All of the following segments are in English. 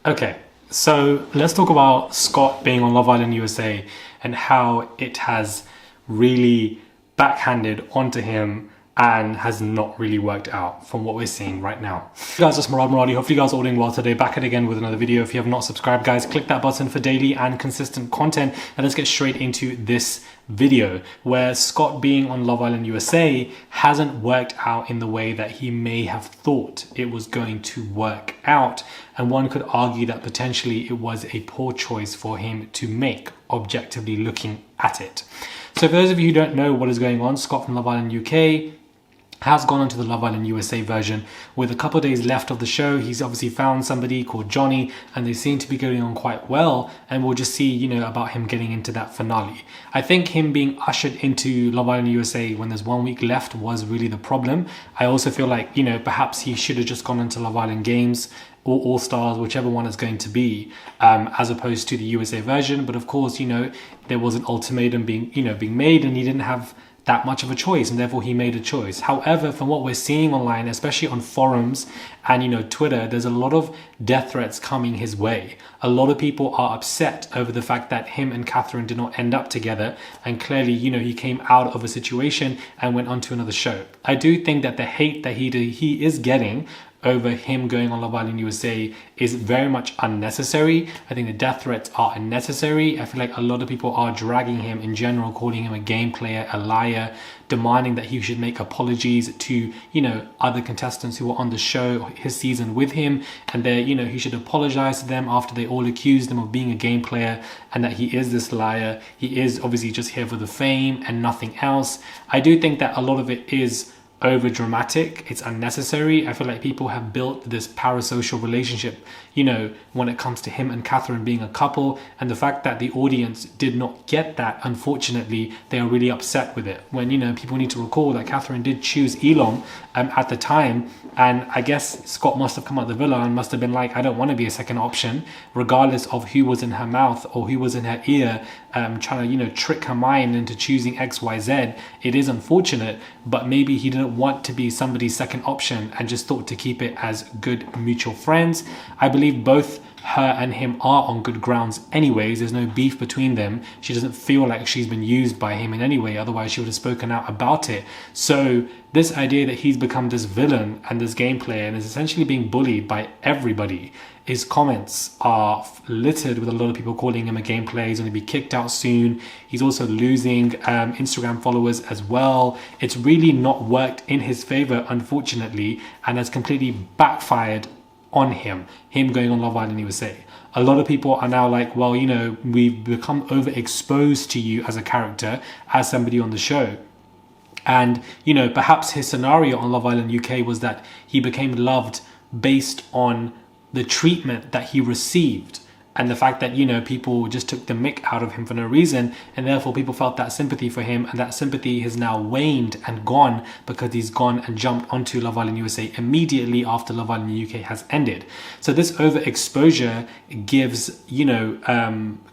Okay, so let's talk about Scott being on Love Island USA and how it has really backhanded onto him and has not really worked out from what we're seeing right now. Hey guys, it's Murad Muradi. Hopefully you guys are all doing well today. Back at it again with another video. If you have not subscribed, guys, click that button for daily and consistent content. And let's get straight into this video where Scott being on Love Island USA hasn't worked out in the way that he may have thought it was going to work out. And one could argue that potentially it was a poor choice for him to make, objectively looking at it. So for those of you who don't know what is going on, Scott from Love Island UK has gone onto the Love Island USA version with a couple of days left of the show. He's obviously found somebody called Johnny and they seem to be going on quite well, and we'll just see, about him getting into that finale. I think him being ushered into Love Island USA when there's 1 week left was really the problem. I also feel like, perhaps he should have just gone into Love Island Games or All Stars, whichever one it's going to be, as opposed to the USA version. But of course, there was an ultimatum being made, and he didn't have that much of a choice, and therefore he made a choice. However, from what we're seeing online, especially on forums and Twitter, there's a lot of death threats coming his way. A lot of people are upset over the fact that him and Catherine did not end up together, and clearly he came out of a situation and went on to another show. I do think that the hate that he is getting over him going on Love Island USA is very much unnecessary. I think the death threats are unnecessary. I feel like a lot of people are dragging him in general, calling him a game player, a liar, demanding that he should make apologies to, other contestants who were on the show his season with him, and that, he should apologize to them after they all accused him of being a game player and that he is this liar. He is obviously just here for the fame and nothing else. I do think that a lot of it is over dramatic. It's unnecessary. I feel like people have built this parasocial relationship, when it comes to him and Catherine being a couple, and the fact that the audience did not get that, unfortunately, they are really upset with it. When, people need to recall that Catherine did choose Elon at the time, and I guess Scott must have come out the villa and must have been like, I don't want to be a second option, regardless of who was in her mouth or who was in her ear, trying to, trick her mind into choosing XYZ. It is unfortunate, but maybe he didn't want to be somebody's second option and just thought to keep it as good mutual friends. I believe both her and him are on good grounds anyways. There's no beef between them. She doesn't feel like she's been used by him in any way, otherwise she would have spoken out about it. So this idea that he's become this villain and this game player and is essentially being bullied by everybody, his comments are littered with a lot of people calling him a game player. He's going to be kicked out soon. He's also losing Instagram followers as well. It's really not worked in his favor, unfortunately, and has completely backfired on him going on Love Island USA. A lot of people are now like, well, we've become overexposed to you as a character, as somebody on the show. And, perhaps his scenario on Love Island UK was that he became loved based on the treatment that he received and the fact that, people just took the mick out of him for no reason, and therefore people felt that sympathy for him, and that sympathy has now waned and gone because he's gone and jumped onto Love Island USA immediately after Love Island UK has ended. So this overexposure gives,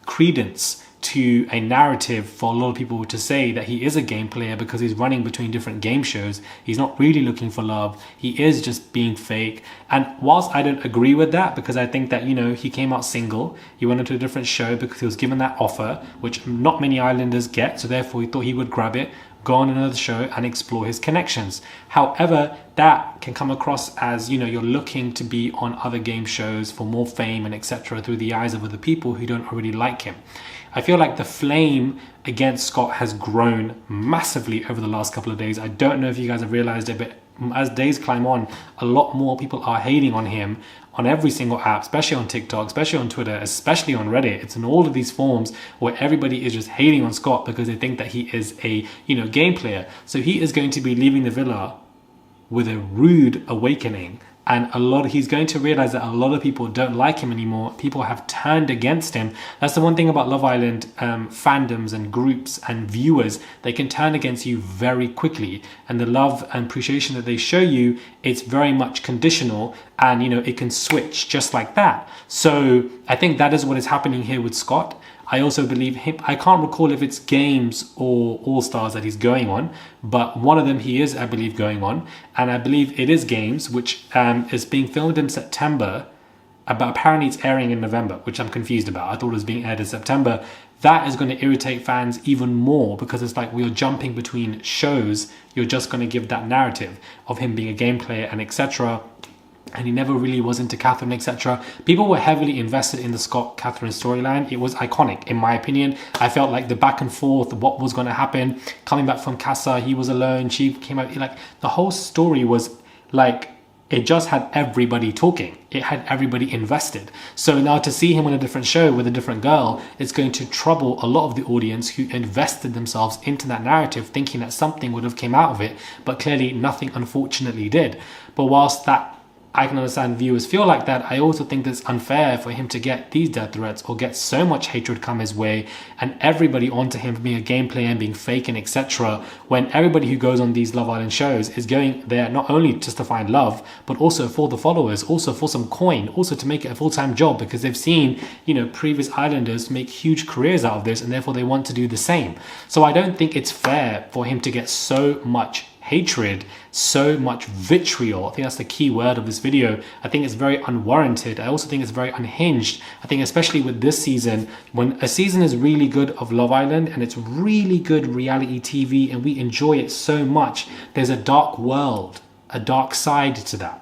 credence to a narrative for a lot of people to say that he is a game player because he's running between different game shows. He's not really looking for love. He is just being fake. And whilst I don't agree with that, because I think that, he came out single, he went into a different show because he was given that offer, which not many islanders get. So therefore he thought he would grab it, go on another show and explore his connections. However, that can come across as, you're looking to be on other game shows for more fame and etc. through the eyes of other people who don't already like him. I feel like the flame against Scott has grown massively over the last couple of days. I don't know if you guys have realized it, but as days climb on, a lot more people are hating on him on every single app, especially on TikTok, especially on Twitter, especially on Reddit. It's in all of these forms where everybody is just hating on Scott because they think that he is a, game player. So he is going to be leaving the villa with a rude awakening. And he's going to realize that a lot of people don't like him anymore. People have turned against him. That's the one thing about Love Island fandoms and groups and viewers. They can turn against you very quickly. And the love and appreciation that they show you, it's very much conditional. And, it can switch just like that. So I think that is what is happening here with Scott. I also believe him. I can't recall if it's Games or All Stars that he's going on, but one of them he is, I believe, going on. And I believe it is Games, which is being filmed in September. but apparently it's airing in November, which I'm confused about. I thought it was being aired in September. That is going to irritate fans even more, because it's like we're jumping between shows. You're just going to give that narrative of him being a game player and etc. And he never really was into Catherine, etc. People were heavily invested in the Scott Catherine storyline. It was iconic, in my opinion. I felt like the back and forth, what was going to happen, coming back from Casa, he was alone, she came out, like the whole story was like, it just had everybody talking. It had everybody invested. So now to see him on a different show with a different girl, it's going to trouble a lot of the audience who invested themselves into that narrative, thinking that something would have came out of it, but clearly nothing, unfortunately, did. But whilst that, I can understand viewers feel like that, I also think that it's unfair for him to get these death threats or get so much hatred come his way and everybody onto him for being a game player and being fake and etc. when everybody who goes on these Love Island shows is going there not only just to find love, but also for the followers, also for some coin, also to make it a full-time job, because they've seen, you know, previous Islanders make huge careers out of this and therefore they want to do the same. So I don't think it's fair for him to get so much hatred, so much vitriol. I think that's the key word of this video. I think it's very unwarranted. I also think it's very unhinged. I think especially with this season, when a season is really good of Love Island and it's really good reality TV and we enjoy it so much, there's a dark world, a dark side to that.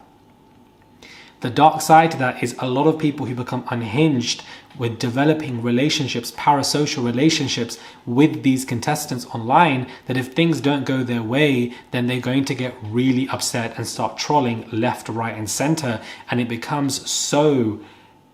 The dark side to that is a lot of people who become unhinged with developing relationships, parasocial relationships with these contestants online, that if things don't go their way, then they're going to get really upset and start trolling left, right, and center. And it becomes so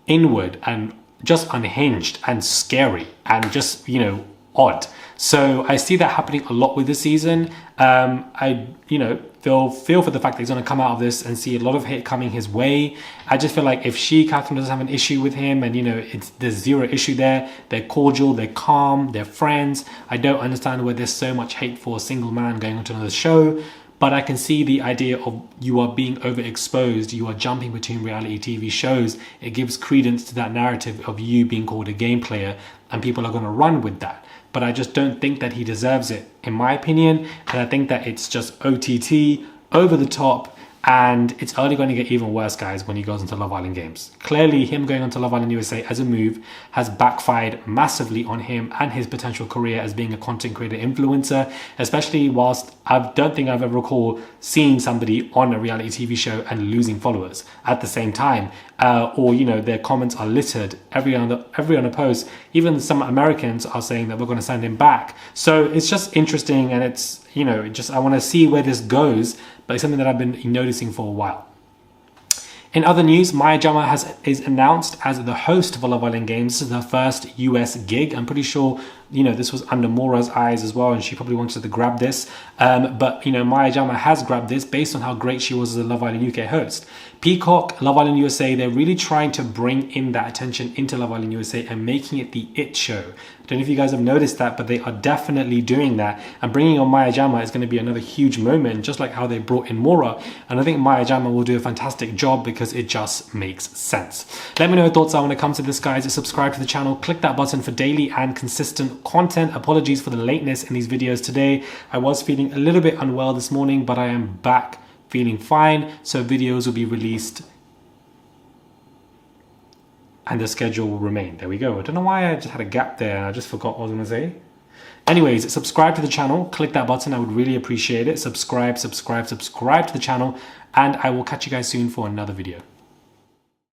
inward and just unhinged and scary and just, you know, odd. So I see that happening a lot with this season. I, you know, feel for the fact that he's going to come out of this and see a lot of hate coming his way. I just feel like if Catherine doesn't have an issue with him and, you know, there's zero issue there, they're cordial, they're calm, they're friends. I don't understand why there's so much hate for a single man going onto another show. But I can see the idea of you are being overexposed, you are jumping between reality TV shows. It gives credence to that narrative of you being called a game player, and people are going to run with that. But I just don't think that he deserves it, in my opinion. And I think that it's just OTT, over the top, and it's only going to get even worse, guys, when he goes into Love Island games. Clearly, him going onto Love Island USA as a move has backfired massively on him and his potential career as being a content creator influencer, especially whilst I don't think I've ever recalled seeing somebody on a reality TV show and losing followers at the same time. Or, you know, their comments are littered every other post. Even some Americans are saying that we're going to send him back. So it's just interesting, and it's, you know, I want to see where this goes, but it's something that I've been noticing for a while. In other news, Maya Jama is announced as the host of Love Island Games. This is her first US gig. I'm pretty sure, you know, this was under Maura's eyes as well, and she probably wanted to grab this. But, you know, Maya Jama has grabbed this based on how great she was as a Love Island UK host. Peacock, Love Island USA, they're really trying to bring in that attention into Love Island USA and making it the it show. I don't know if you guys have noticed that, but they are definitely doing that. And bringing on Maya Jama is going to be another huge moment, just like how they brought in Maura. And I think Maya Jama will do a fantastic job because it just makes sense. Let me know your thoughts are when it comes to this, guys. Subscribe to the channel, click that button for daily and consistent content. Apologies for the lateness in these videos today. I was feeling a little bit unwell this morning, but I am back feeling fine. So videos will be released and the schedule will remain. There we go. I don't know why I just had a gap there and I just forgot what I was going to say. Anyways, subscribe to the channel, click that button. I would really appreciate it. Subscribe to the channel, and I will catch you guys soon for another video.